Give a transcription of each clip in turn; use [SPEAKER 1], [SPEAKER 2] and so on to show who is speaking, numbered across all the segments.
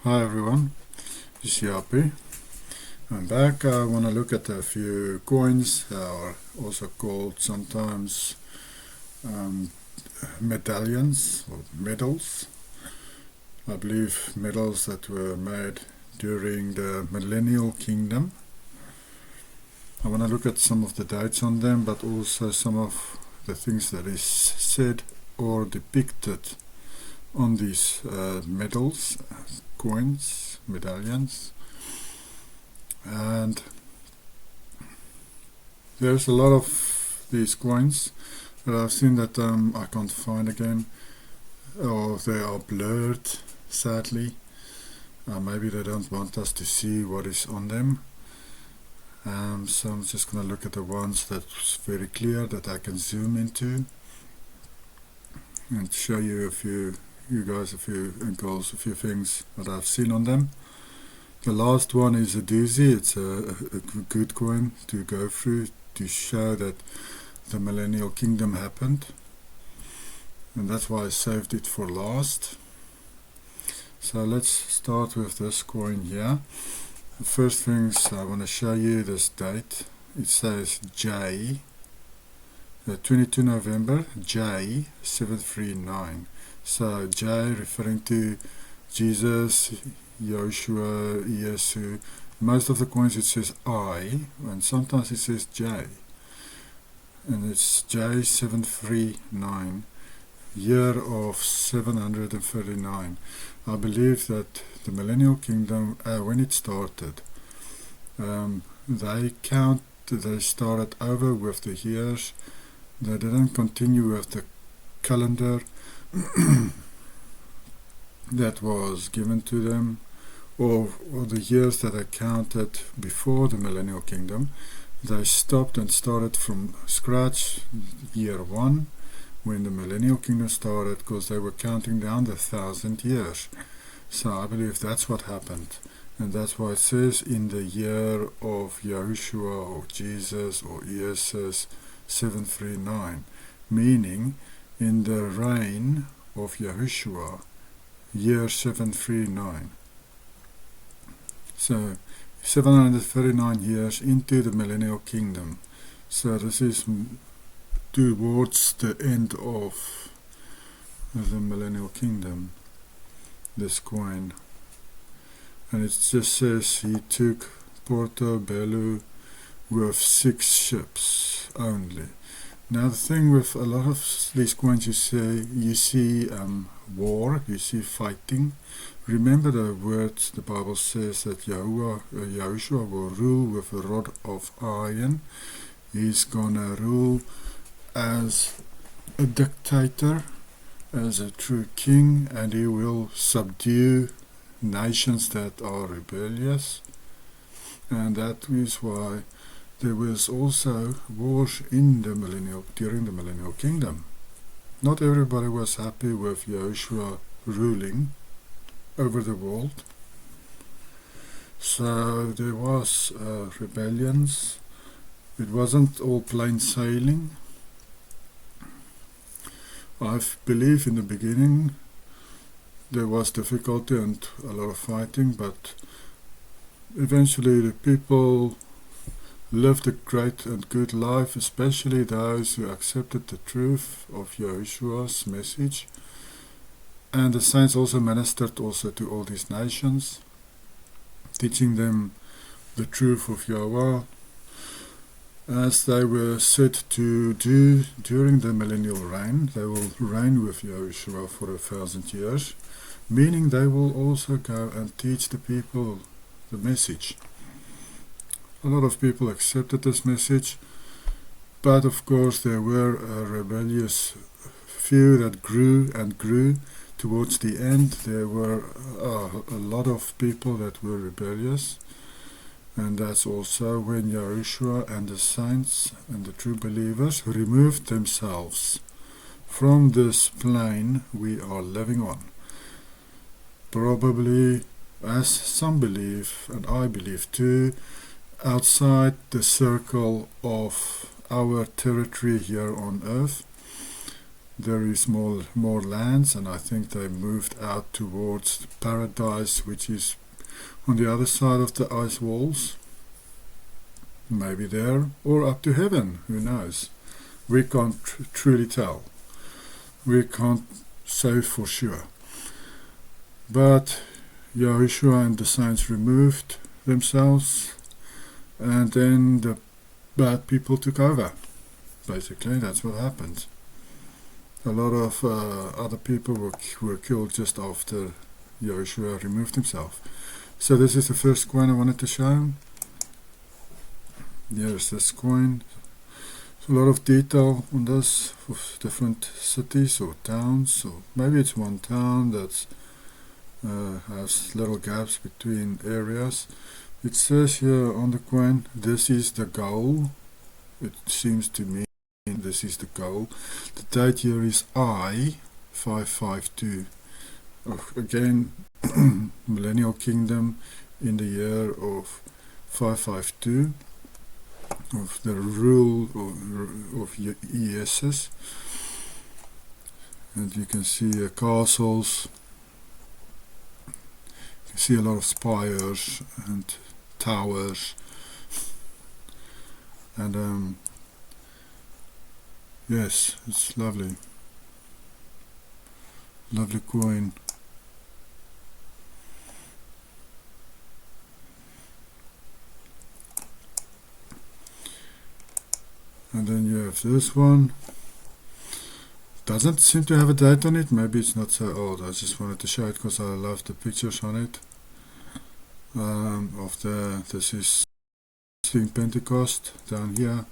[SPEAKER 1] Hi everyone, this is Yapi. I'm back. I want to look at a few coins that are also called sometimes medallions or medals. I believe medals that were made during the millennial kingdom. I want to look at some of the dates on them, but also some of the things that is said or depicted on these medals, coins, medallions. And there's a lot of these coins that I've seen that I can't find again, or they are blurred, sadly. Maybe they don't want us to see what is on them. So I'm just going to look at the ones that's very clear that I can zoom into and show you a few angles, a few things that I've seen on them. The last one is a doozy. It's a good coin to go through to show that the millennial kingdom happened, and that's why I saved it for last. So let's start with this coin here. The first things I want to show you this date. It says J, 22 November, J 739. So J referring to Jesus, Joshua, Yesu. Most of the coins it says I, and sometimes it says J. And it's J 739, year of 739. I believe that the millennial kingdom, when it started, they started over with the years. They didn't continue with the calendar that was given to them, or the years that are counted before the millennial kingdom. They stopped and started from scratch, year 1, when the millennial kingdom started, because they were counting down the 1,000 years. So I believe that's what happened, and that's why it says in the year of Yahushua or Jesus or Jesus 739, meaning in the reign of Yahushua, year 739. So 739 years into the millennial kingdom. So this is towards the end of the millennial kingdom, this coin. And it just says he took Porto Bellu with 6 ships only. Now the thing with a lot of these coins, you see war, you see fighting. Remember the words the Bible says that Yahushua will rule with a rod of iron. He's gonna rule as a dictator, as a true king, and he will subdue nations that are rebellious. And that is why there was also wars during the millennial kingdom. Not everybody was happy with Yahushua ruling over the world. So there was rebellions. It wasn't all plain sailing. I believe in the beginning there was difficulty and a lot of fighting, but eventually the people lived a great and good life, especially those who accepted the truth of Yahushua's message. And the saints also ministered also to all these nations, teaching them the truth of Yahweh, as they were said to do during the millennial reign. They will reign with Yahushua for 1,000 years, meaning they will also go and teach the people the message. A lot of people accepted this message, but of course there were a rebellious few that grew and grew. Towards the end there were a lot of people that were rebellious, and that's also when Yahushua and the saints and the true believers removed themselves from this plane we are living on. Probably, as some believe, and I believe too, outside the circle of our territory here on earth, there is more lands, and I think they moved out towards paradise, which is on the other side of the ice walls. Maybe there, or up to heaven, who knows? We can't truly tell. We can't say for sure. But Yahushua and the saints removed themselves, and then the bad people took over. Basically, that's what happened. A lot of other people were killed just after Yahushua removed himself. So this is the first coin I wanted to show. Here's this coin. A lot of detail on this, of different cities or towns, or maybe it's one town that has little gaps between areas. It says here on the coin, this is the goal. It seems to me this is the goal. The date here is I-552. Again, millennial kingdom in the year of 552. Of the rule of ESS, and you can see castles. You can see a lot of spires and towers, and yes, it's lovely coin. And then you have this one. Doesn't seem to have a date on it. Maybe it's not so old. I just wanted to show it because I love the pictures on it. This is Pentecost down here.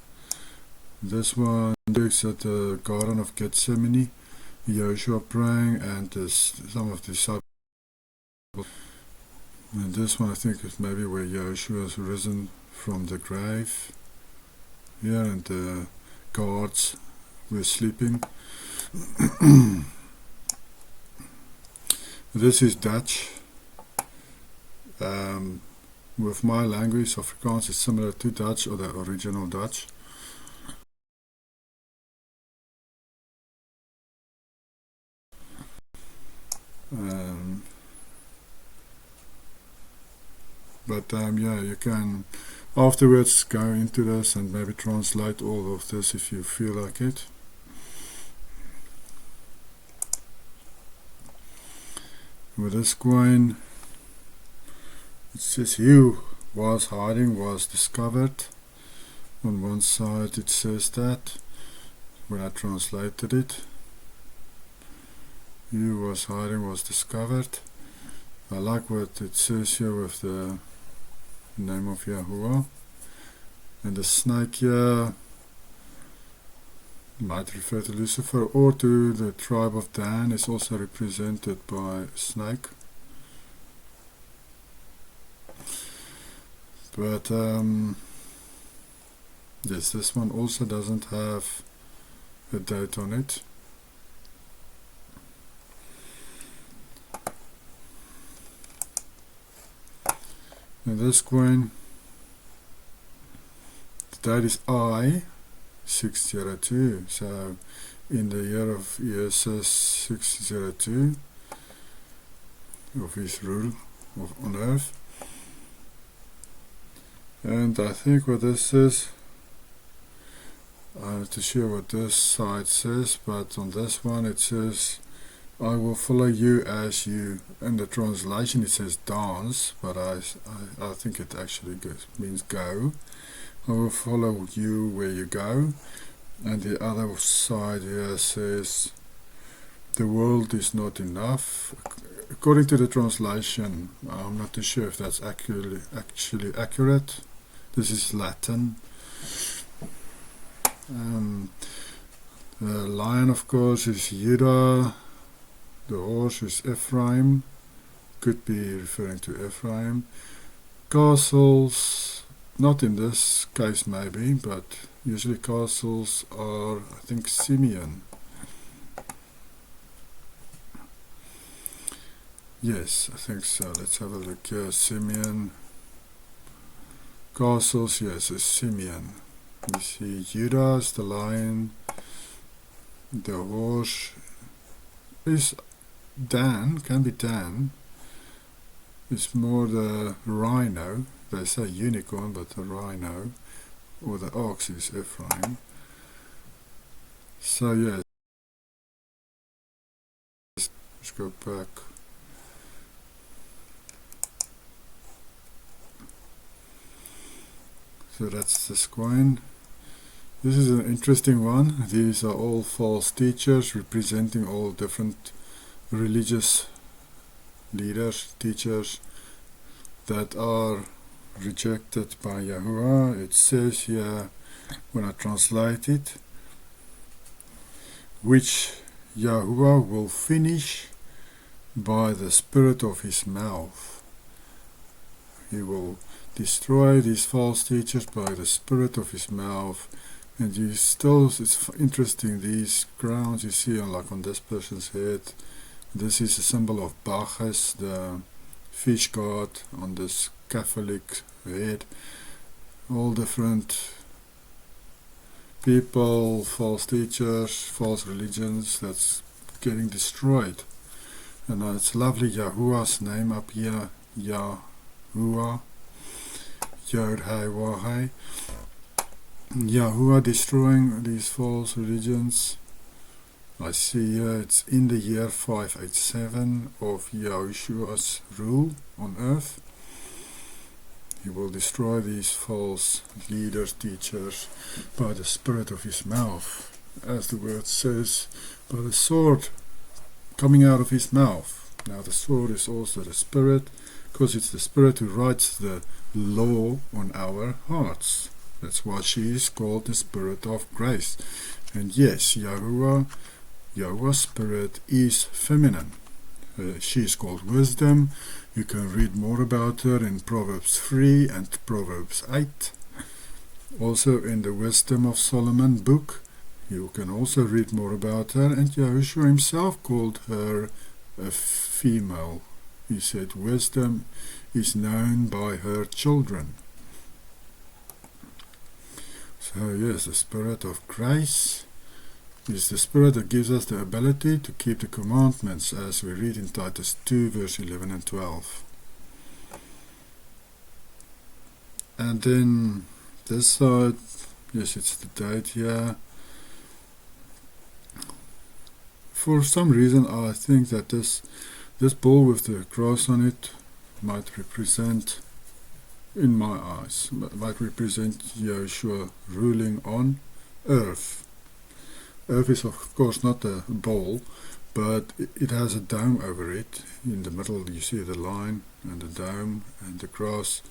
[SPEAKER 1] This one looks at the Garden of Gethsemane. Joshua praying, and some of the disciples. And this one I think is maybe where Joshua has risen from the grave. Here, and the guards were sleeping. This is Dutch. With my language, Afrikaans is similar to Dutch, or the original Dutch. Yeah, you can afterwards go into this and maybe translate all of this if you feel like it. With this coin, it says "He was hiding was discovered." On one side it says that, when I translated it. "He was hiding was discovered." I like what it says here with the name of Yahuwah. And the snake here might refer to Lucifer, or to the tribe of Dan, is also represented by a snake. But yes, this one also doesn't have a date on it. And this coin, the date is I-602, so in the year of ESS 602, of his rule on Earth. And I think what this is, I have to share what this side says, but on this one it says, "I will follow you as you," in the translation it says dance, but I think it actually means go. "I will follow you where you go." And the other side here says, "The world is not enough." According to the translation, I'm not too sure if that's actually accurate. This is Latin. The lion, of course, is Judah. The horse is Ephraim, could be referring to Ephraim. Castles, not in this case maybe, but usually castles are, I think, Simeon. Yes, I think so. Let's have a look here. Simeon. Castles, yes, is Simeon. You see Judah is the lion, The horse is Dan, can be Dan. It's more the rhino. They say unicorn, but the rhino, or the ox is Ephraim. So yes, let's go back. So that's this coin. This is an interesting one. These are all false teachers representing all different religious leaders, teachers that are rejected by Yahuwah. It says here, when I translate it, which Yahuwah will finish by the spirit of his mouth. He will destroy these false teachers by the spirit of his mouth. And you still, it's interesting, these crowns you see on this person's head. This is a symbol of Bacchus, the fish god, on this Catholic head. All different people, false teachers, false religions that's getting destroyed. And it's lovely Yahuwah's name up here, Yahuwah, Yod-Heh-Wah-Heh. Yahuwah destroying these false religions. I see here it's in the year 587 of Yahushua's rule on earth. He will destroy these false leaders, teachers, by the spirit of his mouth, as the word says, by the sword coming out of his mouth. Now the sword is also the spirit, because it's the spirit who writes the law on our hearts. That's why she is called the Spirit of Grace. And yes, Yahuwah's spirit is feminine. She is called wisdom. You can read more about her in Proverbs 3 and Proverbs 8. Also in the Wisdom of Solomon book, you can also read more about her. And Yahushua himself called her a female. He said, wisdom is known by her children. So yes, the Spirit of Grace is the Spirit that gives us the ability to keep the commandments, as we read in Titus 2 verse 11 and 12. And then this side, yes, it's the date here. For some reason I think that this ball with the cross on it might represent, in my eyes, might represent Yeshua ruling on earth. Earth is of course not a ball, but it has a dome over it. In the middle you see the line and the dome and the cross.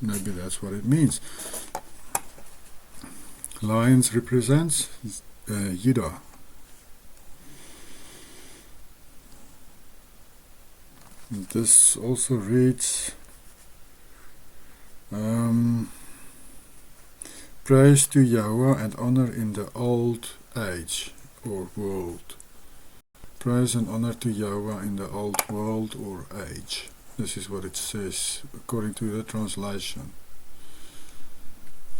[SPEAKER 1] Maybe that's what it means. Lions represents Judah. And this also reads, praise to Yahweh and honor in the old age or world. Praise and honor to Yahweh in the old world or age. This is what it says according to the translation.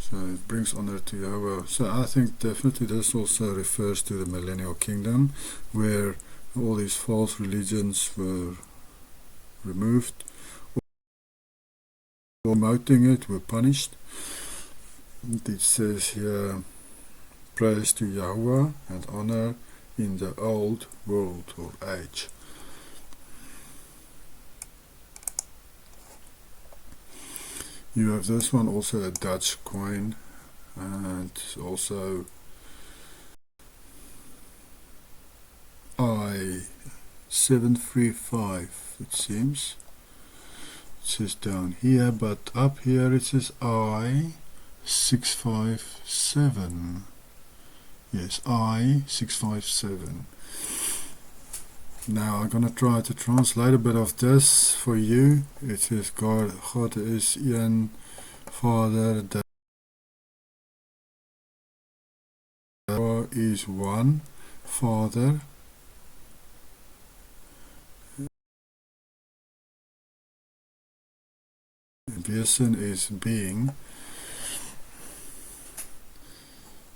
[SPEAKER 1] So it brings honor to Yahweh. So I think definitely this also refers to the millennial kingdom, where all these false religions were removed, or promoting it were punished. It says here, praise to Yahweh and honor in the old world or age. You have this one, also a Dutch coin, and also I-735, it seems. It says down here, but up here it says I-657. Yes, I-657. Now I'm going to try to translate a bit of this for you. It says God is een Vader, there is one Father. Wesen is being.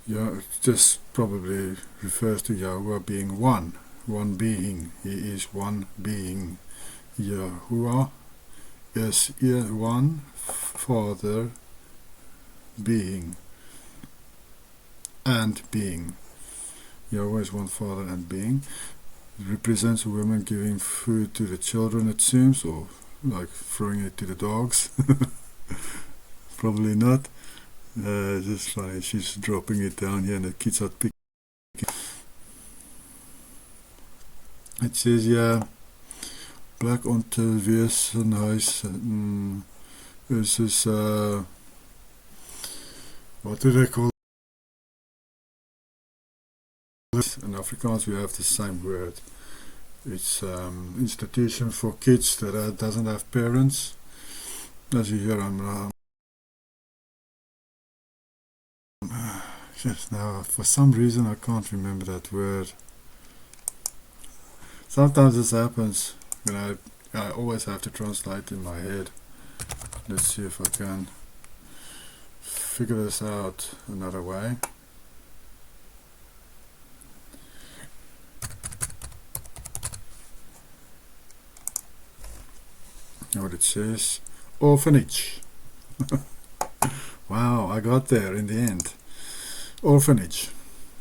[SPEAKER 1] Yeah, it just probably refers to Yahuwah being one being. He is one being. Yahuwah is one Father being and being. Yahweh is one Father and being. It represents a woman giving food to the children, it seems, or like throwing it to the dogs. Probably not. Just funny, she's dropping it down here and the kids are picking. It says, yeah, black onto Wesenhuis versus, what do they call this? In Afrikaans we have the same word. It's institution for kids that doesn't have parents. As you hear, I'm just now, for some reason I can't remember that word. Sometimes this happens when I always have to translate in my head. Let's see if I can figure this out another way. What it says, orphanage. Wow, I got there in the end. Orphanage.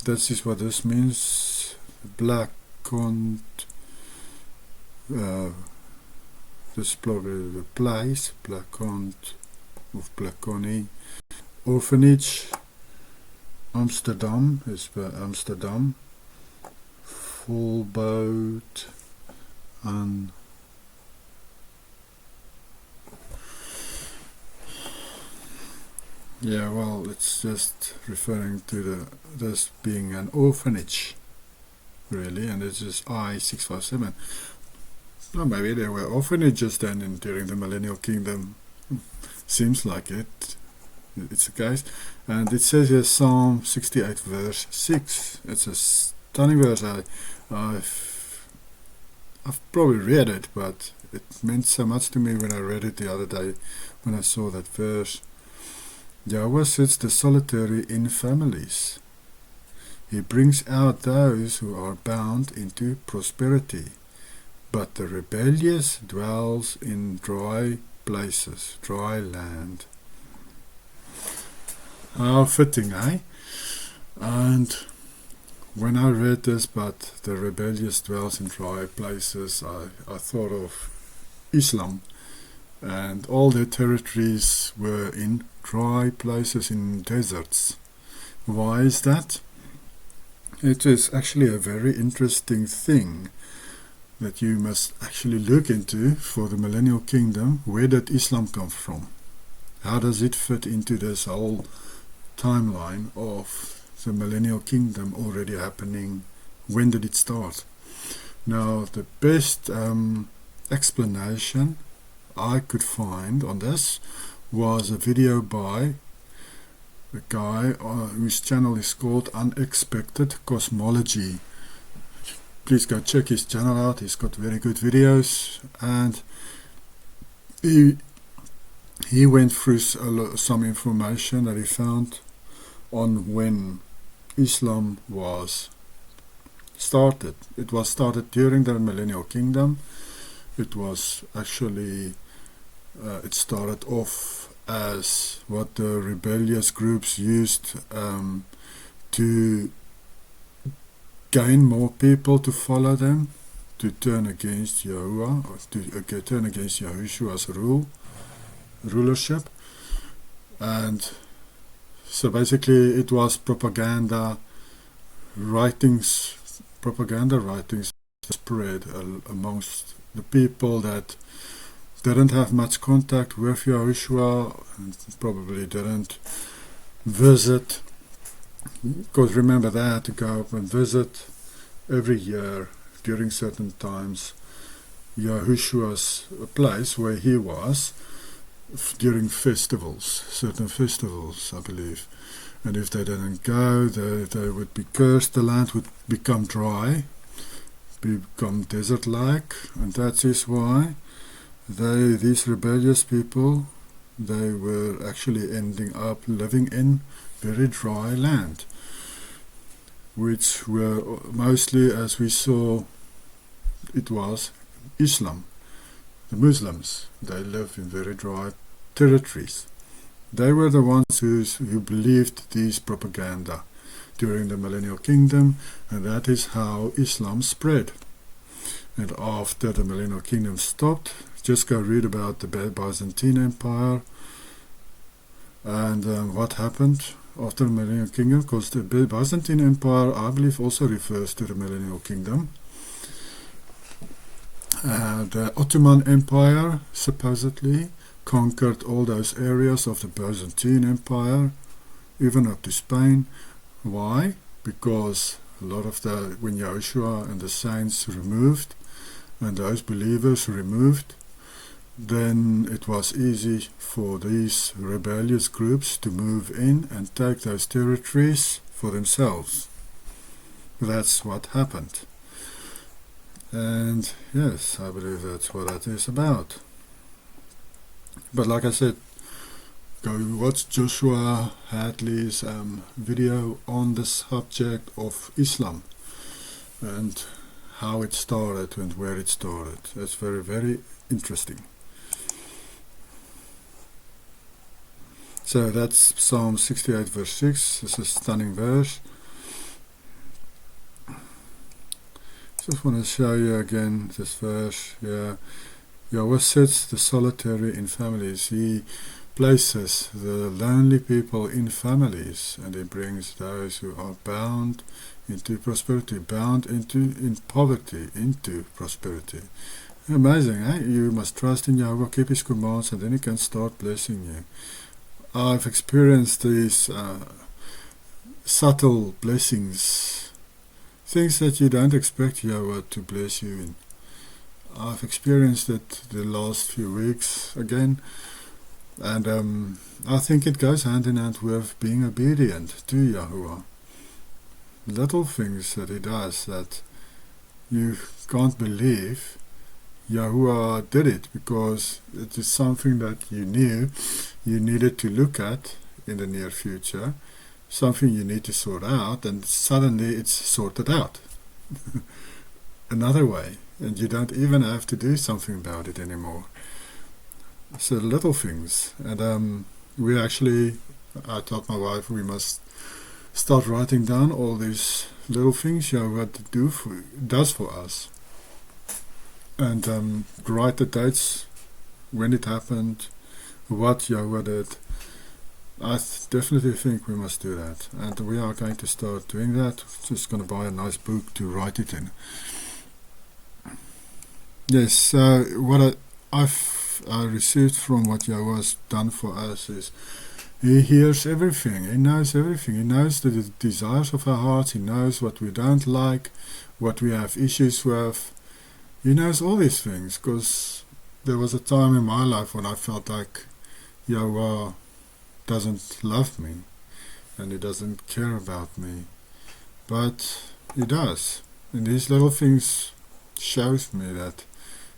[SPEAKER 1] This is what this means. Black on this probably the place, Blakont of Blakoni. Orphanage. Amsterdam is by Amsterdam. Full boat and yeah, well, it's just referring to this being an orphanage, really, and it's just I-657. Well, maybe there were orphanages then during the millennial kingdom. Seems like it. It's the case. And it says here Psalm 68 verse 6. It's a stunning verse. I've probably read it, but it meant so much to me when I read it the other day, when I saw that verse. Yahweh sets the solitary in families. He brings out those who are bound into prosperity, but the rebellious dwells in dry places, dry land. How fitting, eh? And when I read this, but the rebellious dwells in dry places, I thought of Islam, and all their territories were in dry places, in deserts. Why is that? It is actually a very interesting thing that you must actually look into for the millennial kingdom. Where did Islam come from? How does it fit into this whole timeline of the millennial kingdom already happening? When did it start? Now, the best explanation I could find on this was a video by a guy whose channel is called Unexpected Cosmology. Please go check his channel out. He's got very good videos, and he went through some information that he found on when Islam was started. It was started during the millennial kingdom. It was actually it started off as what the rebellious groups used to gain more people to follow them, to turn against Yahuwah, or to turn against Yahushua's rulership. And so basically it was propaganda writings spread amongst the people that didn't have much contact with Yahushua and probably didn't visit, because remember they had to go up and visit every year during certain times Yahushua's place where he was during festivals, certain festivals, I believe. And if they didn't go, they would be cursed. The land would become dry, become desert-like, and that is why these rebellious people, they were actually ending up living in very dry land. which were mostly, as we saw, it was Islam. The Muslims, they live in very dry territories. They were the ones who believed these propaganda during the millennial kingdom, and that is how Islam spread. And after the millennial kingdom stopped, just go read about the Byzantine Empire and what happened after the millennial kingdom, because the Byzantine Empire, I believe, also refers to the millennial kingdom. The Ottoman Empire supposedly conquered all those areas of the Byzantine Empire, even up to Spain. Why? Because a lot of when Joshua and the saints removed, and those believers removed, then it was easy for these rebellious groups to move in and take those territories for themselves. That's what happened. And yes, I believe that's what that is about. But like I said, go watch Joshua Hadley's video on the subject of Islam and how it started and where it started. That's very, very interesting. So that's Psalm 68 verse 6. It's a stunning verse. Just want to show you again this verse. Yahweh sets the solitary in families. He places the lonely people in families, and he brings those who are bound into prosperity, bound in poverty into prosperity. Amazing, eh? You must trust in Yahweh, keep his commands, and then he can start blessing you. I've experienced these subtle blessings, things that you don't expect Yahweh to bless you in. I've experienced it the last few weeks again, and I think it goes hand in hand with being obedient to Yahuwah. Little things that he does that you can't believe Yahuwah did it, because it is something that you knew you needed to look at in the near future, something you need to sort out, and suddenly it's sorted out another way, and you don't even have to do something about it anymore. So little things. And I told my wife we must start writing down all these little things Yahweh does for us, and write the dates, when it happened, what Yahweh did. I definitely think we must do that, and we are going to start doing that. Just going to buy a nice book to write it in. Yes, what I received from what Yahweh has done for us is he hears everything, he knows everything, he knows the desires of our hearts, he knows what we don't like, what we have issues with. He knows all these things, because there was a time in my life when I felt like Yahweh doesn't love me and he doesn't care about me, but he does. And these little things shows me that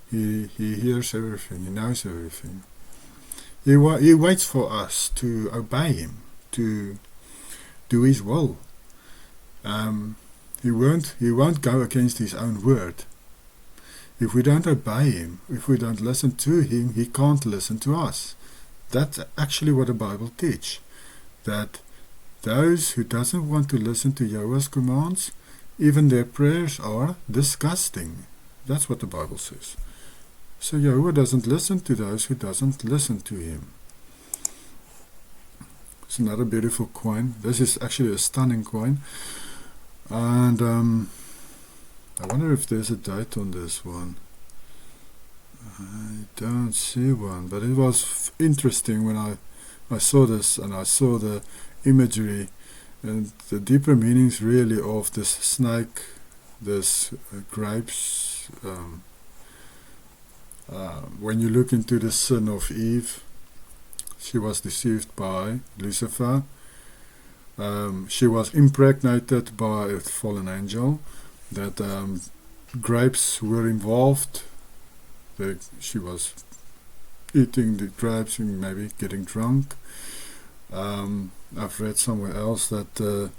[SPEAKER 1] he hears everything, he knows everything. He waits for us to obey him, to do his will. He won't go against his own word. If we don't obey him, if we don't listen to him, he can't listen to us. That's actually what the Bible teaches, that those who doesn't want to listen to Yahweh's commands, even their prayers are disgusting. That's what the Bible says. So Yahweh doesn't listen to those who doesn't listen to him. It's another beautiful coin. This is actually a stunning coin. And I wonder if there's a date on this one. I don't see one, but it was interesting when I saw this, and I saw the imagery and the deeper meanings really of this snake, this grapes. When you look into the sin of Eve, she was deceived by Lucifer. She was impregnated by a fallen angel. That grapes were involved. She was eating the grapes and maybe getting drunk. I've read somewhere else that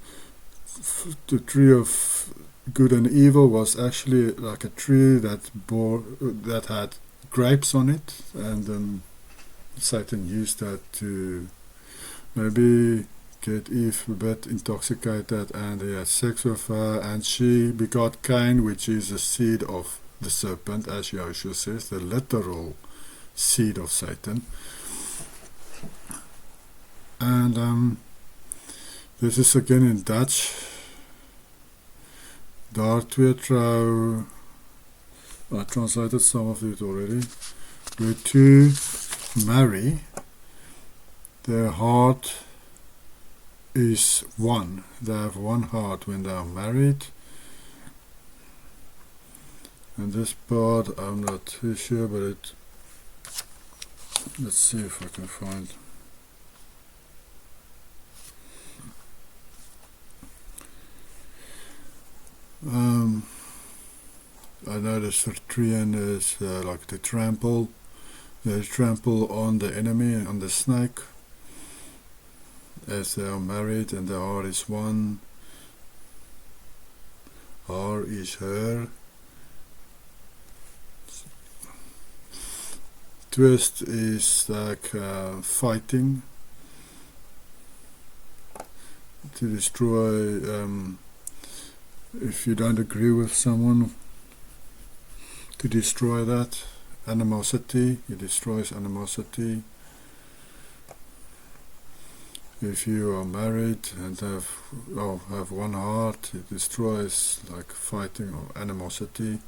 [SPEAKER 1] the tree of good and evil was actually like a tree that had grapes on it, and Satan used that to maybe get Eve a bit intoxicated, and he had sex with her, and she begot Cain, which is the seed of the serpent, as Joshua says, the literal seed of Satan. And this is again in Dutch. Daar twee trou, I translated some of it already. Where two marry, their heart is one. They have one heart when they are married. And this part I'm not too sure, but let's see if I can find. I noticed for Trian is like they trample on the enemy, on the snake, as they are married, and the heart is one. Haar is her. Twist is like fighting, to destroy. If you don't agree with someone, to destroy that. Animosity, it destroys animosity. If you are married and have one heart, it destroys like fighting or animosity.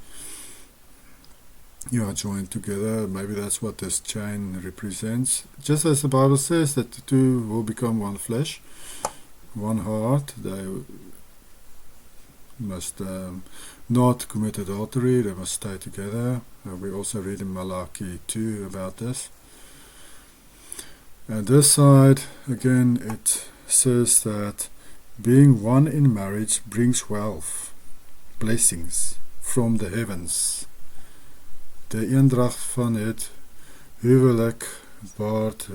[SPEAKER 1] You are joined together. Maybe that's what this chain represents. Just as the Bible says that the two will become one flesh, one heart. They must not commit adultery. They must stay together. We also read in Malachi 2 about this. And this side, again, it says that being one in marriage brings wealth, blessings from the heavens. De eendracht van het huwelijk baart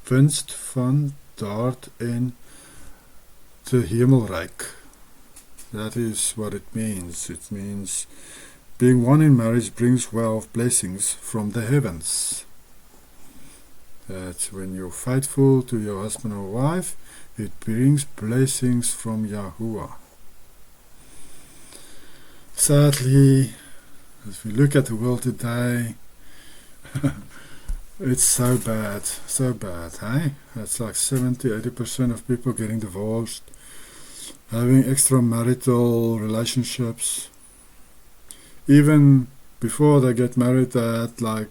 [SPEAKER 1] winst van daad en te hemelrijk. That is what it means. It means being one in marriage brings wealth, blessings from the heavens. That when you're faithful to your husband or wife, it brings blessings from Yahuwah. Sadly, if you look at the world today, it's so bad, hey? It's like 70-80% of people getting divorced, having extramarital relationships. Even before they get married, they had like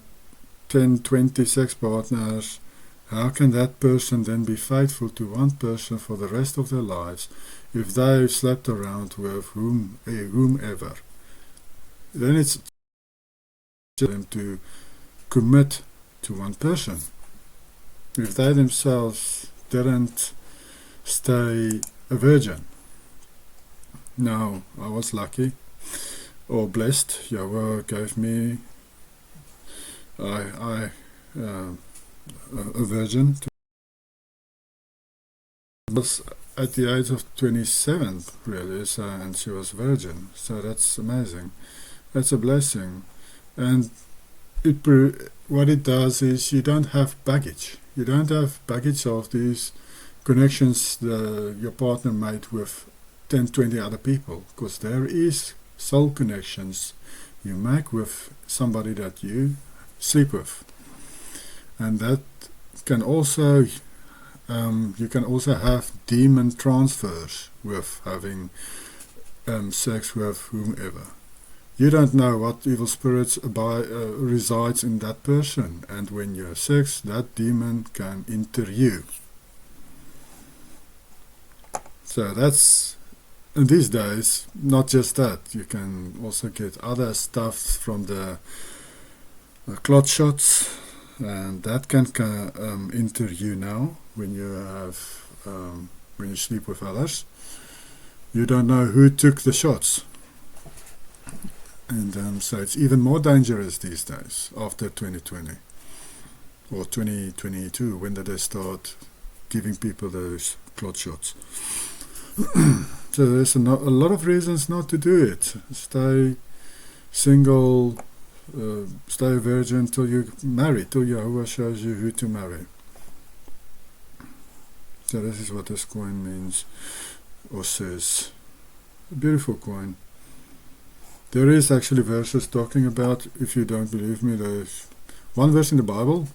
[SPEAKER 1] 10-20 sex partners. How can that person then be faithful to one person for the rest of their lives if they've slept around with whomever? Then it's them to commit to one person. If they themselves didn't stay a virgin. Now, I was lucky or blessed. Yahweh gave me a virgin. Was at the age of 27, really, so, and she was virgin. So that's amazing. That's a blessing. And what it does is you don't have baggage. You don't have baggage of these connections your partner made with 10-20 other people, because there is soul connections you make with somebody that you sleep with, and that can also you can also have demon transfers with having sex with whomever. You don't know what evil spirits resides in that person, and when you have sex, that demon can enter you. So that's, in these days, not just that. You can also get other stuff from the clot shots, and that can enter you now when you sleep with others. You don't know who took the shots. And so it's even more dangerous these days, after 2020 or 2022, when did they start giving people those clot shots. So there's a lot of reasons not to do it. Stay single, stay a virgin till you marry, till Yahuwah shows you who to marry. So this is what this coin means, or says. A beautiful coin. There is actually verses talking about, if you don't believe me, there's one verse in the Bible,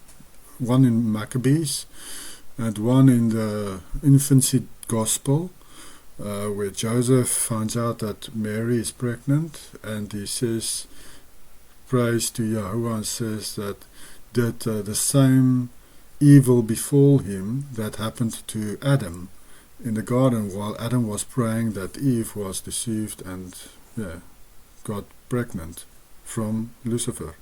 [SPEAKER 1] one in Maccabees, and one in the infancy gospel, where Joseph finds out that Mary is pregnant, and he says, prays to Yahuwah and says that the same evil befall him that happened to Adam in the garden while Adam was praying, that Eve was deceived and got pregnant from Lucifer.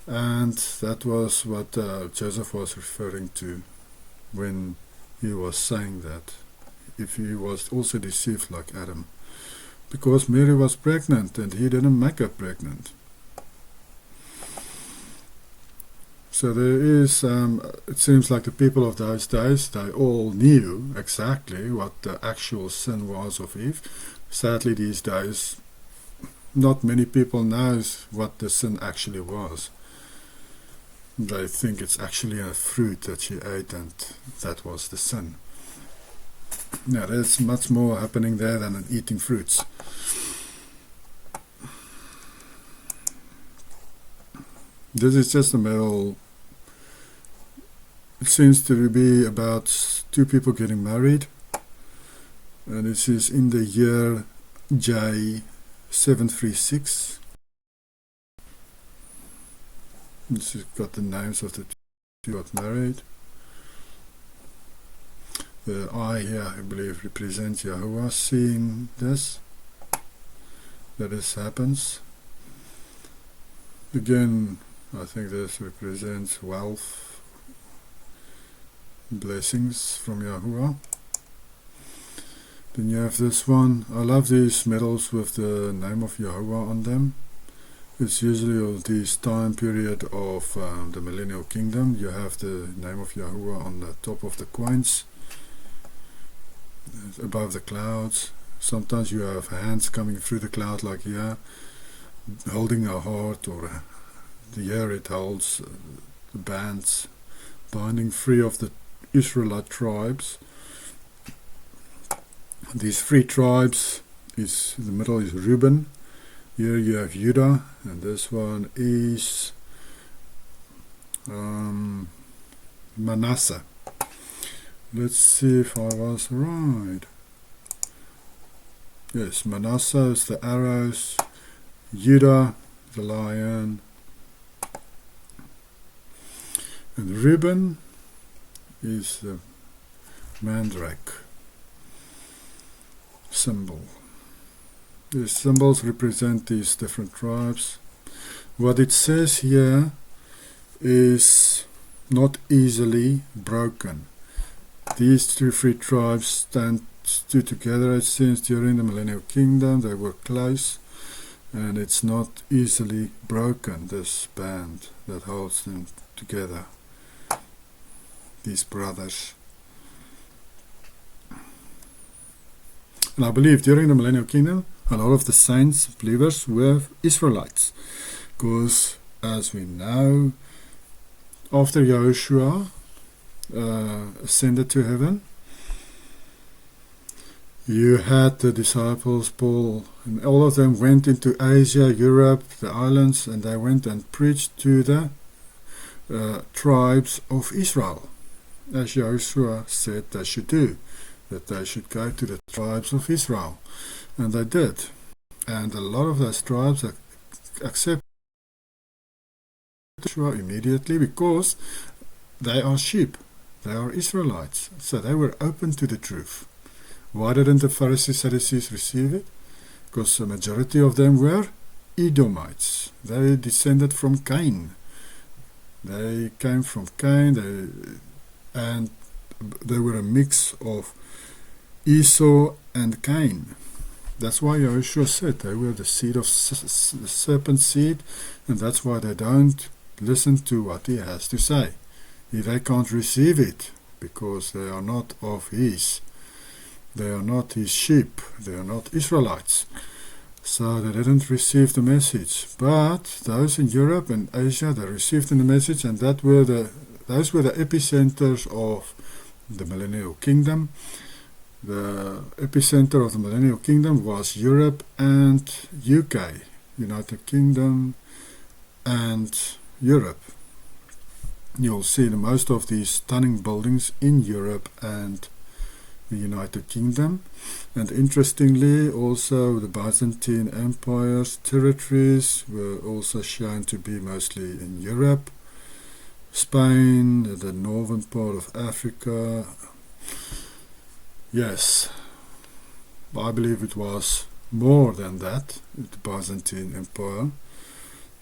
[SPEAKER 1] And that was what Joseph was referring to when he was saying that, if he was also deceived like Adam, because Mary was pregnant and he didn't make her pregnant. So there is, it seems like the people of those days, they all knew exactly what the actual sin was of Eve. Sadly, these days, not many people knows what the sin actually was. They think it's actually a fruit that she ate and that was the sin. Now, there's much more happening there than eating fruits. This is just a medal. It seems to be about two people getting married, and this is in the year J736. This has got the names of the two who got married. The eye here, I believe, represents Yahuwah seeing this, that this happens. Again, I think this represents wealth, blessings from Yahuwah. Then you have this one. I love these medals with the name of Yahuwah on them. It's usually this time period of the millennial kingdom. You have the name of Yahuwah on the top of the coins, above the clouds. Sometimes you have hands coming through the cloud like here, holding a heart, or the year it holds the bands, binding free of the Israelite tribes. These three tribes, the middle is Reuben. Here you have Judah, and this one is Manasseh. Let's see if I was right. Yes, Manasseh is the arrows, Judah the lion, and Reuben is the mandrake symbol. These symbols represent these different tribes. What it says here is not easily broken. These three tribes stood together, it seems, during the millennial kingdom. They were close, and it's not easily broken, this band that holds them together, these brothers. And I believe during the millennial kingdom, a lot of the saints, believers, were Israelites, because as we know, after Yahushua ascended to heaven, you had the disciples, Paul, and all of them went into Asia, Europe, the islands, and they went and preached to the tribes of Israel, as Yahushua said they should do, that they should go to the tribes of Israel. And they did. And a lot of those tribes accepted Yahushua immediately, because they are sheep. They are Israelites. So they were open to the truth. Why didn't the Pharisees, Sadducees receive it? Because the majority of them were Edomites. They descended from Cain. They came from Cain, and they were a mix of Esau and Cain. That's why Yahushua said they were the seed of the serpent seed, and that's why they don't listen to what he has to say. They can't receive it because they are not of his. They are not his sheep. They are not Israelites. So they didn't receive the message. But those in Europe and Asia, they received the message, and those were the epicenters of the millennial kingdom. The epicenter of the millennial kingdom was Europe and UK, United Kingdom and Europe. You'll see most of these stunning buildings in Europe and the United Kingdom. And interestingly, also the Byzantine Empire's territories were also shown to be mostly in Europe. Spain, the northern part of Africa. Yes, I believe it was more than that, the Byzantine Empire.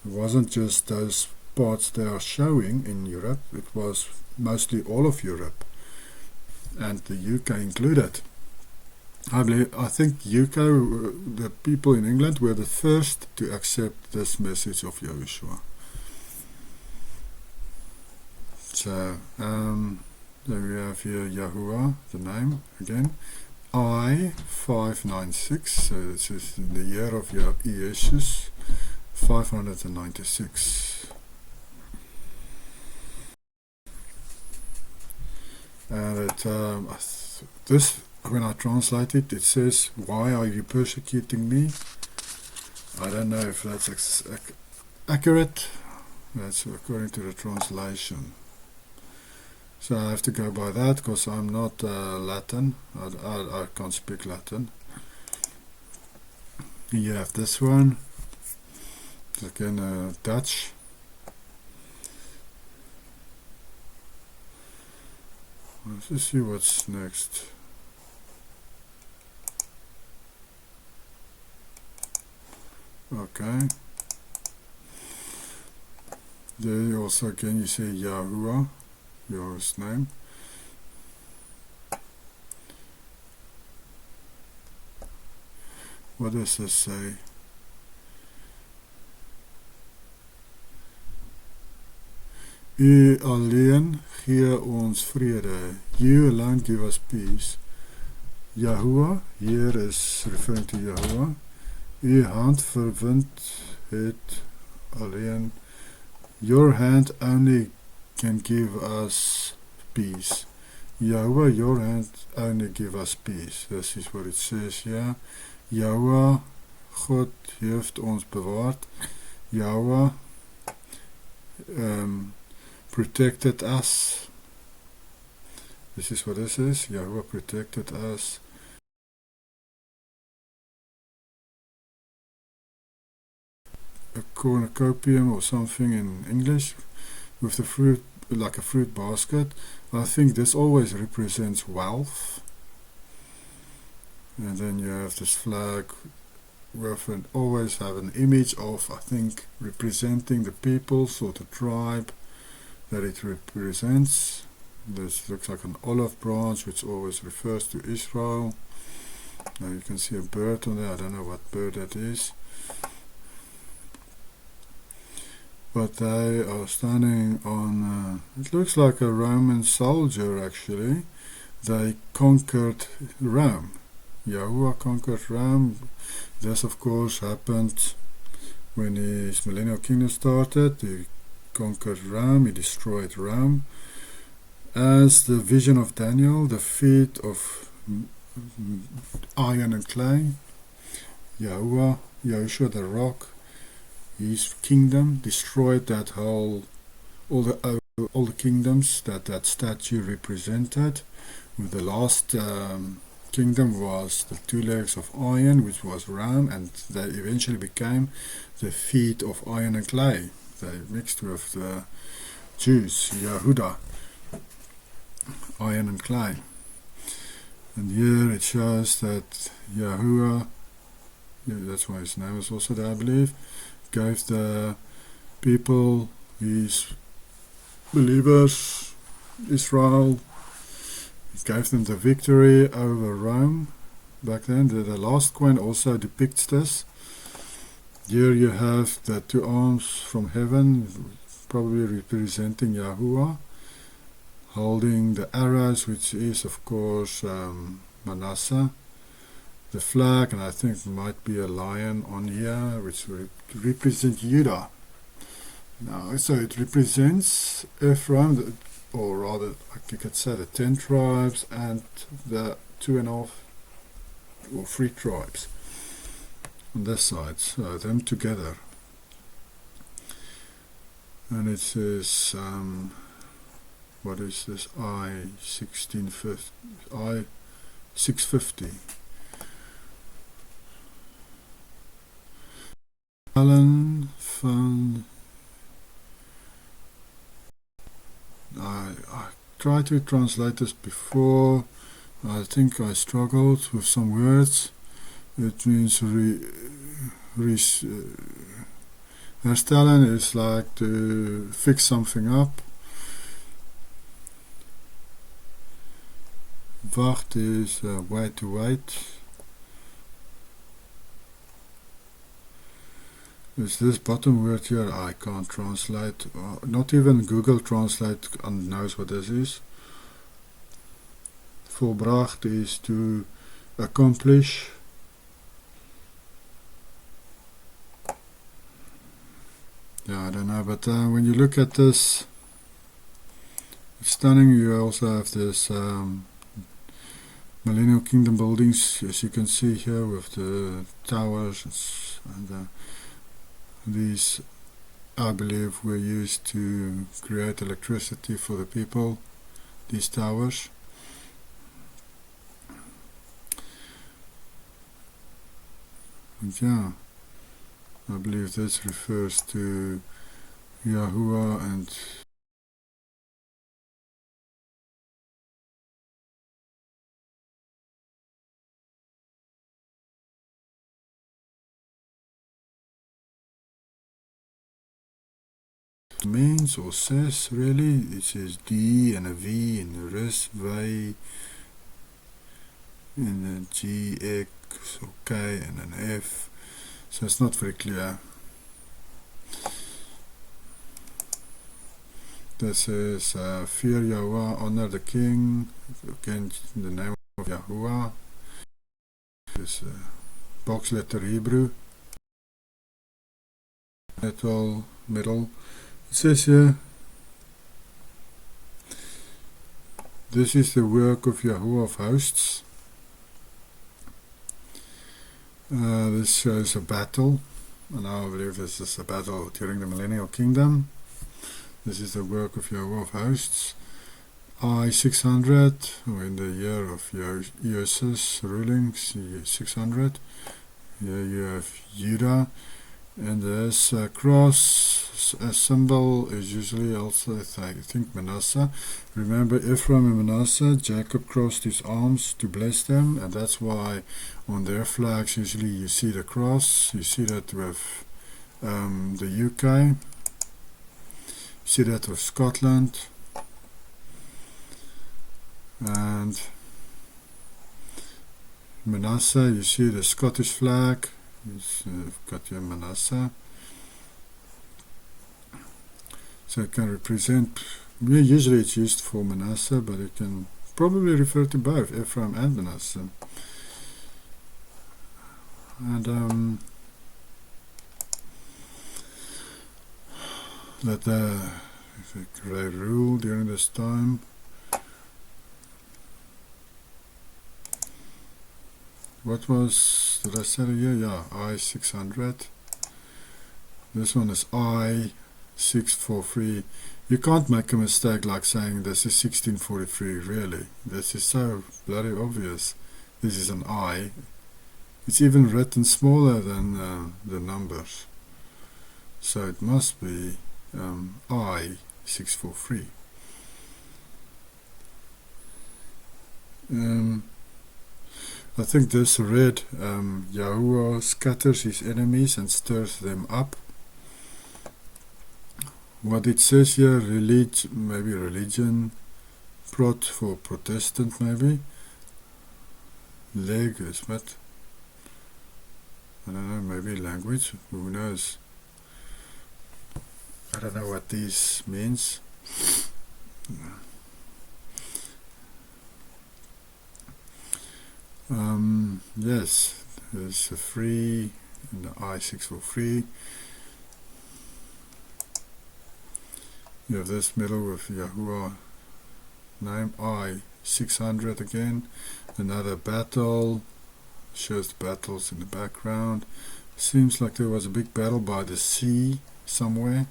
[SPEAKER 1] It wasn't just those parts they are showing in Europe, it was mostly all of Europe, and the UK included. I think UK, the people in England were the first to accept this message of Yahushua. So, there we have here Yahuwah, the name again. I-596, so this is in the year of Jesus, 596. And this, when I translate it, it says, "Why are you persecuting me?" I don't know if that's accurate. That's according to the translation. So I have to go by that because I'm not Latin. I can't speak Latin. You have this one. It's again Dutch. Let's see what's next. Okay. There also again you see Yahuwah, Yahweh's name. What does this say? U alleen gee ons vrede. You alone give us peace. Yahuwah, here is referring to Yahuwah. U hand verwind het alleen. Your hand only can give us peace. Yahuwah, your hand only give us peace. This is what it says here. Yahuwah, God heeft ons bewaard. Yahuwah protected us. This is what this is. Yahuwah protected us. A cornucopium or something in English with the fruit, like a fruit basket. I think this always represents wealth. And then you have this flag with always have an image of, I think, representing the peoples or the tribe that it represents. This looks like an olive branch, which always refers to Israel. Now you can see a bird on there. I don't know what bird that is. But they are standing on, it looks like a Roman soldier actually. They conquered Rome. Yahuwah conquered Rome. This of course happened when his millennial kingdom started. He conquered Rome, he destroyed Rome. As the vision of Daniel, the feet of iron and clay. Yahuwah, Yahushua the rock, his kingdom destroyed that whole, all the kingdoms that statue represented. With the last kingdom was the two legs of iron, which was Rome, and they eventually became the feet of iron and clay. They mixed with the Jews, Yehuda, iron and clay. And here it shows that Yahuwah, that's why his name is also there, I believe, gave the people, his believers, Israel, he gave them the victory over Rome back then. The last coin also depicts this. Here you have the two arms from heaven, probably representing Yahuwah, holding the arrows, which is of course Manasseh, the flag, and I think there might be a lion on here which represents Judah. Now, so it represents Ephraim, or rather, you could say the 10 tribes and the 2.5 or 3 tribes on this side, so them together. And it says, what is this? I-650. Alan found. I tried to translate this before. I think I struggled with some words. It means herstellen is like to fix something up. Wacht is wait to wait. Is this bottom word here? I can't translate. Not even Google Translate knows what this is. Volbracht is to accomplish. Yeah, I don't know, but when you look at this, it's stunning. You also have this millennial kingdom buildings, as you can see here, with the towers and these, I believe, were used to create electricity for the people, these towers. And yeah, I believe this refers to Yahuwah and means or says, really. It says D and a V and a res, V and a G, X or K and an F. So it's not very clear. This is fear Yahuwah, honor the king, again in the name of Yahuwah. This box letter Hebrew, middle. It says here, this is the work of Yahuwah of hosts. This shows a battle, and I believe this is a battle during the millennial kingdom. This is the work of Yahuwah of hosts. I-600, or in the year of Yosef's ruling, 600. Here you have Judah, and this cross symbol is usually also, I think, Manasseh. Remember, Ephraim and Manasseh, Jacob crossed his arms to bless them, and that's why on their flags usually you see the cross. You see that with the UK, you see that with Scotland, and Manasseh, you see the Scottish flag. You've got your Manasseh. So it can represent, usually it's used for Manasseh, but it can probably refer to both Ephraim and Manasseh. And that they ruled during this time. What was, did I say it here? Yeah, I-600. This one is I-643. You can't make a mistake like saying this is 1643, really. This is so bloody obvious. This is an I. It's even written smaller than the numbers. So it must be I-643. I think this red, Yahuwah scatters his enemies and stirs them up. What it says here, maybe religion, prot for Protestant maybe. Leg is what? I don't know, maybe language, who knows? I don't know what this means. Yes, there's a free and the I6 for free. You have this medal with Yahuwah name I-600 again. Another battle, shows the battles in the background. Seems like there was a big battle by the sea somewhere.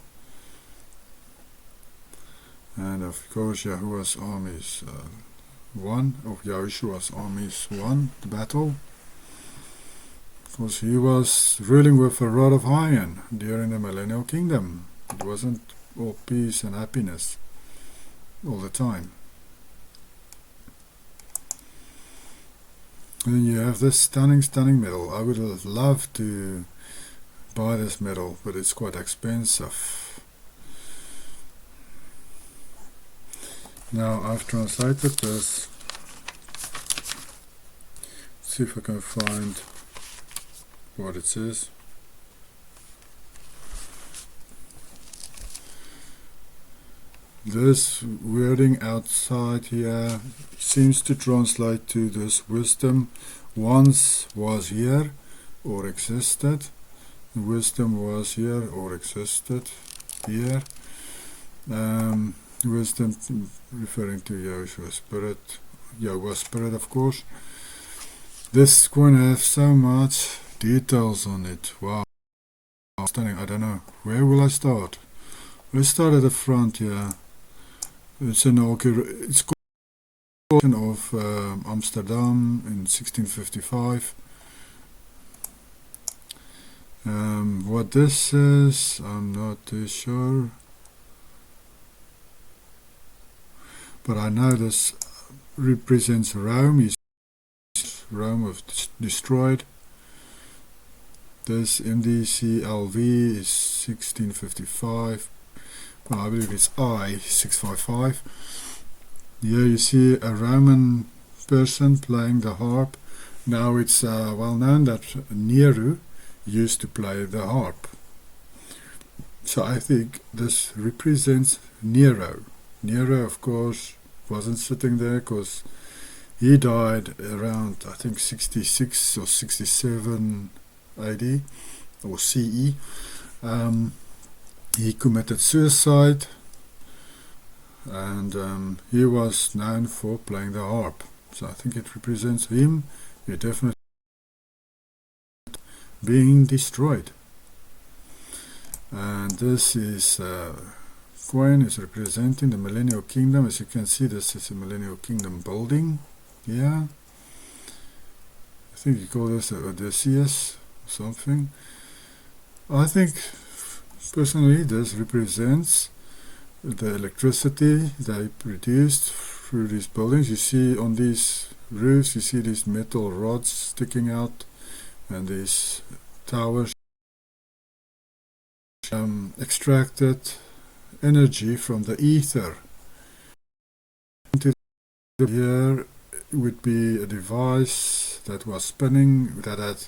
[SPEAKER 1] And of course Yahuwah's armies won, or Yahushua's armies won the battle. Because he was ruling with a rod of iron during the millennial kingdom. It wasn't all peace and happiness all the time. And then you have this stunning medal. I would have loved to buy this medal, but it's quite expensive. Now I've translated this. See if I can find what it says. This wording outside here seems to translate to this wisdom once was here or existed. Wisdom was here or existed here. Wisdom referring to Yahushua's spirit, Yahuwah's spirit, of course. This coin has so much details on it. Wow, stunning. I don't know, where will I start? Let's start at the front here. It's it's called of Amsterdam in 1655. What this is, I'm not too sure, but I know this represents Rome. Rome was destroyed. This MDCLV is 1655. Well, I believe it's I-655. Here you see a Roman person playing the harp. Now it's well known that Nero used to play the harp. So I think this represents Nero. Nero, of course, wasn't sitting there because he died around, I think, 66 or 67 AD or CE. He committed suicide, and he was known for playing the harp. So I think it represents him. He definitely being destroyed. And this is coin is representing the millennial kingdom. As you can see, this is a millennial kingdom building. Yeah, I think you call this Odysseus or something. I think personally this represents the electricity they produced through these buildings. You see on these roofs, you see these metal rods sticking out, and these towers extracted energy from the ether. Here would be a device that was spinning that had,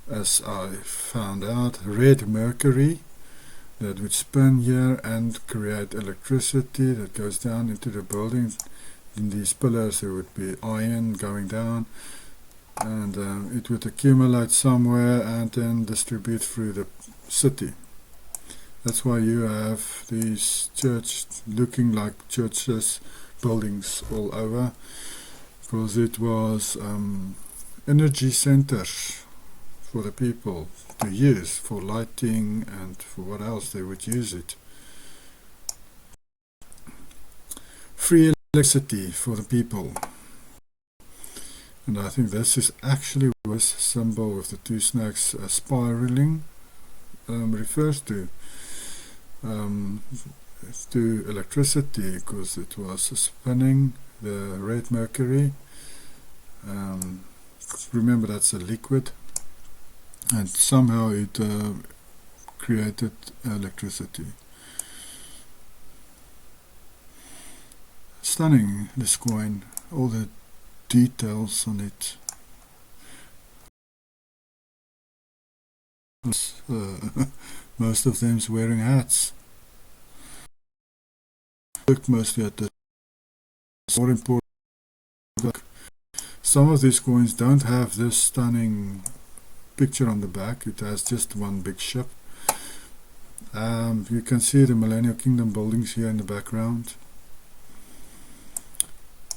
[SPEAKER 1] as I found out, red mercury that would spin here and create electricity that goes down into the building. In these pillars there would be iron going down, and it would accumulate somewhere and then distribute through the city. That's why you have these church looking like churches, buildings all over, because it was energy centers for the people to use for lighting and for what else they would use it. Free electricity for the people. And I think this is actually what this symbol with the two snakes spiraling refers to electricity, because it was spinning the red mercury. Remember, that's a liquid, and somehow it created electricity. Stunning, this coin, all the details on it. Most of them's wearing hats. Looked mostly at the more important some of these coins don't have this stunning picture on the back. It has just one big ship. You can see the Millennial Kingdom buildings here in the background.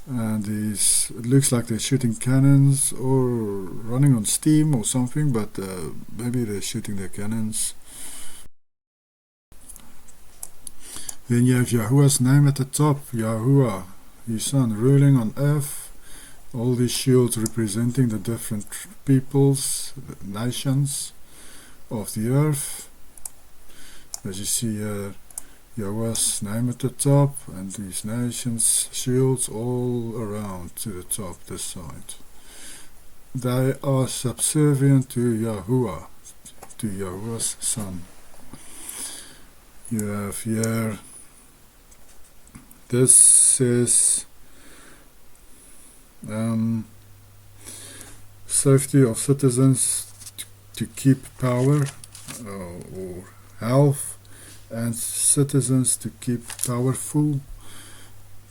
[SPEAKER 1] And these, it looks like they're shooting cannons or running on steam or something, but maybe they're shooting their cannons. Then you have Yahuwah's name at the top, Yahuwah, his son, ruling on earth. All these shields representing the different peoples, nations of the earth. As you see here, Yahuwah's name at the top, and these nations' shields all around to the top, this side. They are subservient to Yahuwah, to Yahuwah's son. You have here, this says safety of citizens to keep power or health, and citizens to keep powerful.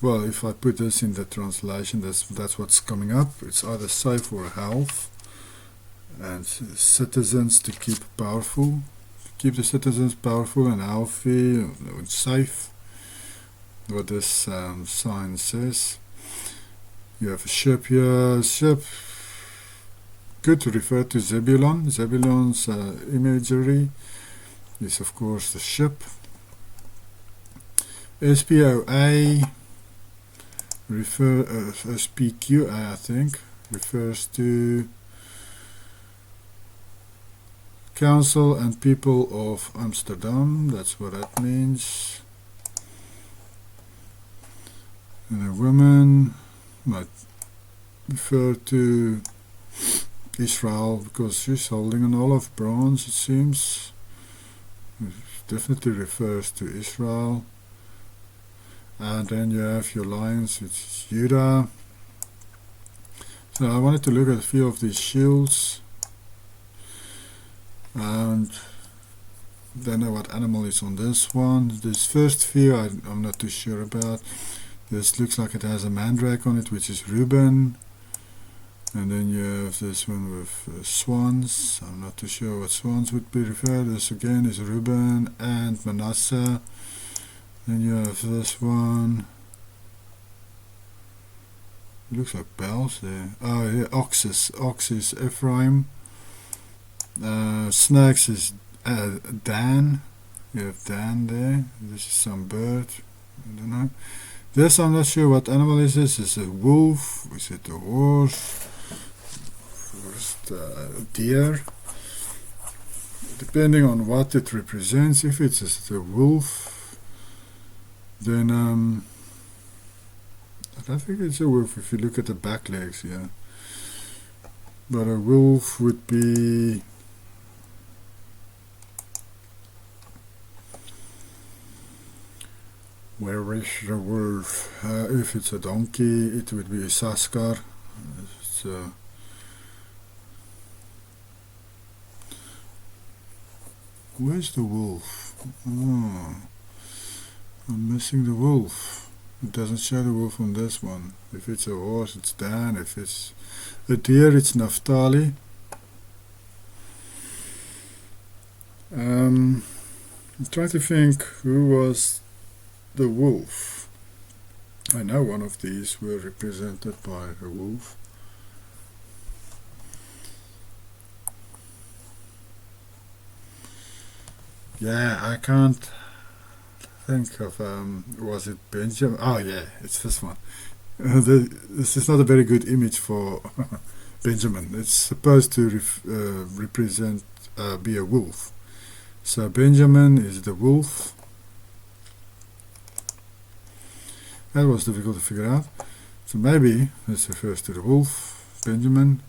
[SPEAKER 1] Well, if I put this in the translation, that's what's coming up. It's either safe or health, and citizens to keep powerful. Keep the citizens powerful and healthy and safe. What this sign says. You have a ship here. Ship could refer to Zebulon. Zebulon's imagery is of course the ship. SPOA SPQA I think refers to Council and People of Amsterdam. That's what that means. And a woman might refer to Israel because she's holding an olive branch, it seems. It definitely refers to Israel. And then you have your lions, which is Judah. So I wanted to look at a few of these shields. And don't know what animal is on this one. This first few I'm not too sure about. This looks like it has a mandrake on it, which is Reuben. And then you have this one with swans. I'm not too sure what swans would be referred. This again is Reuben and Manasseh. Then you have this one. It looks like bells there. Oh yeah, oxes. Ox is Ephraim. Snakes is Dan. You have Dan there. This is some bird. I don't know. This I'm not sure what animal is this. Is it a wolf? Is it a horse? First, deer. Depending on what it represents. If it's a wolf, then I don't think it's a wolf if you look at the back legs here. But a wolf would be where is the wolf? If it's a donkey, it would be a Saskar. It's where's the wolf? Oh, I'm missing the wolf. It doesn't show the wolf on this one. If it's a horse, it's Dan. If it's a deer, it's Naphtali. I'm trying to think who was the wolf. I know one of these were represented by a wolf. Yeah, I can't think of, was it Benjamin? Oh yeah, it's this one. This is not a very good image for Benjamin. It's supposed to represent, be a wolf. So Benjamin is the wolf. That was difficult to figure out. So maybe this refers to the wolf, Benjamin.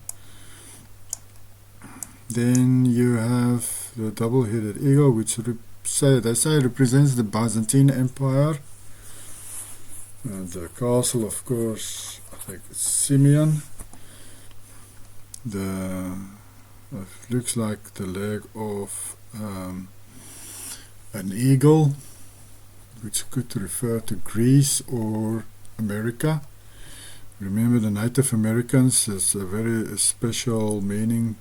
[SPEAKER 1] Then you have the double-headed eagle, which they say represents the Byzantine Empire. And the castle, of course, I think it's Simeon. It looks like the leg of an eagle, which could refer to Greece or America. Remember, the Native Americans is a very special meaning.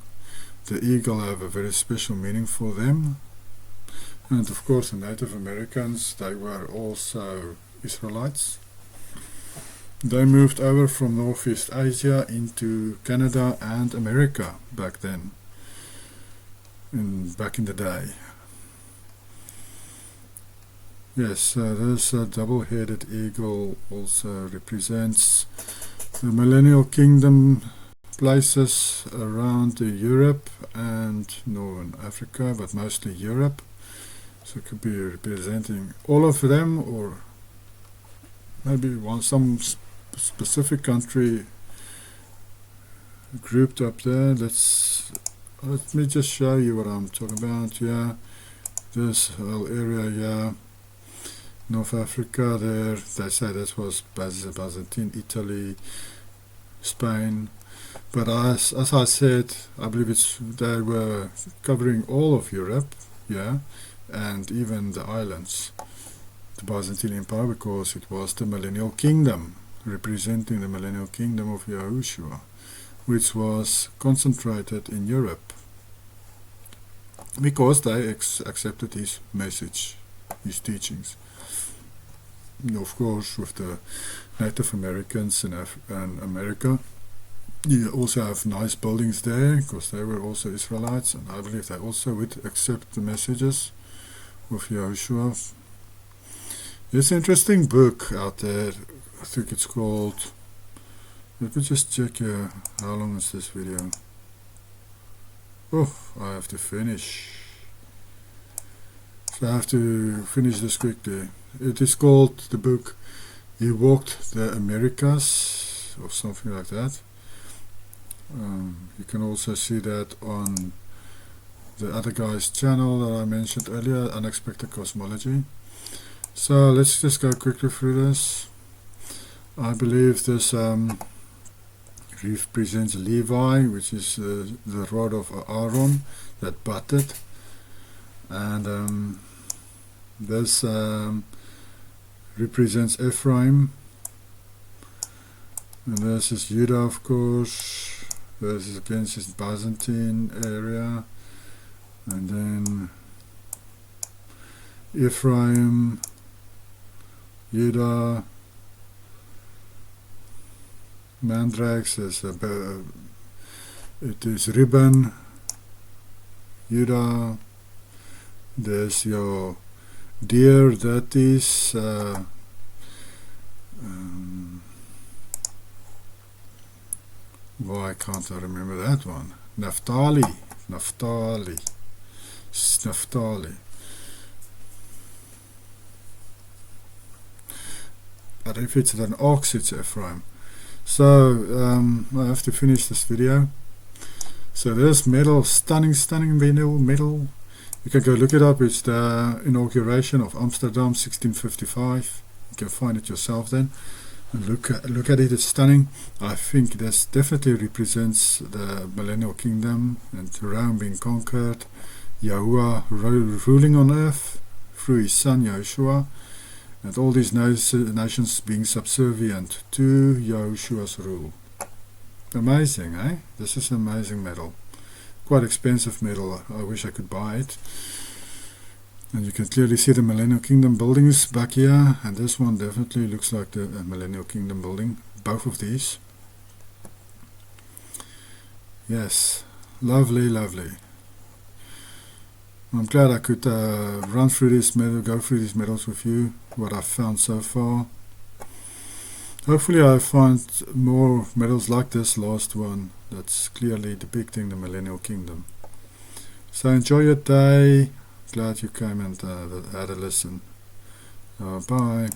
[SPEAKER 1] The eagle have a very special meaning for them. And of course the Native Americans, they were also Israelites. They moved over from Northeast Asia into Canada and America back then, back in the day. Yes, this double-headed eagle also represents the millennial kingdom places around Europe and Northern Africa, but mostly Europe. So it could be representing all of them, or maybe some specific country grouped up there. Let me just show you what I'm talking about. Yeah, this whole area here, North Africa there, they say that was Byzantine, Italy, Spain. But as I said, I believe they were covering all of Europe, yeah, and even the islands, the Byzantine Empire, because it was the millennial kingdom, representing the millennial kingdom of Yahushua, which was concentrated in Europe, because they accepted his message, his teachings. Of course, with the Native Americans in America, you also have nice buildings there, because they were also Israelites, and I believe they also would accept the messages of Yahushua. There's an interesting book out there, I think it's called, let me just check here, how long is this video? Oh, I have to finish. So I have to finish this quickly. It is called, the book, He Walked the Americas, or something like that. You can also see that on the other guy's channel that I mentioned earlier, Unexpected Cosmology. So let's just go quickly through this. I believe this represents Levi, which is the rod of Aaron that budded, and this represents Ephraim, and this is Judah, of course. This is against this Byzantine area, and then Ephraim, Judah, Mandrakes is it is Ribbon, Judah. There's your deer, that is why can't I remember that one? Naphtali. But if it's an ox, it's Ephraim. So I have to finish this video. So this medal, stunning medal. You can go look it up. It's the inauguration of Amsterdam, 1655. You can find it yourself then. And look at it. It's stunning. I think this definitely represents the millennial kingdom and Rome being conquered, Yahuwah ruling on earth through his son Yahushua, and all these nations being subservient to Yahushua's rule. Amazing, eh? This is an amazing medal. Quite expensive medal. I wish I could buy it. And you can clearly see the Millennial Kingdom buildings back here, and this one definitely looks like the Millennial Kingdom building. Both of these. Yes, lovely. I'm glad I could run through this medal, go through these medals with you, what I've found so far. Hopefully I find more medals like this last one that's clearly depicting the Millennial Kingdom. So enjoy your day. Glad you came and had a listen. Bye.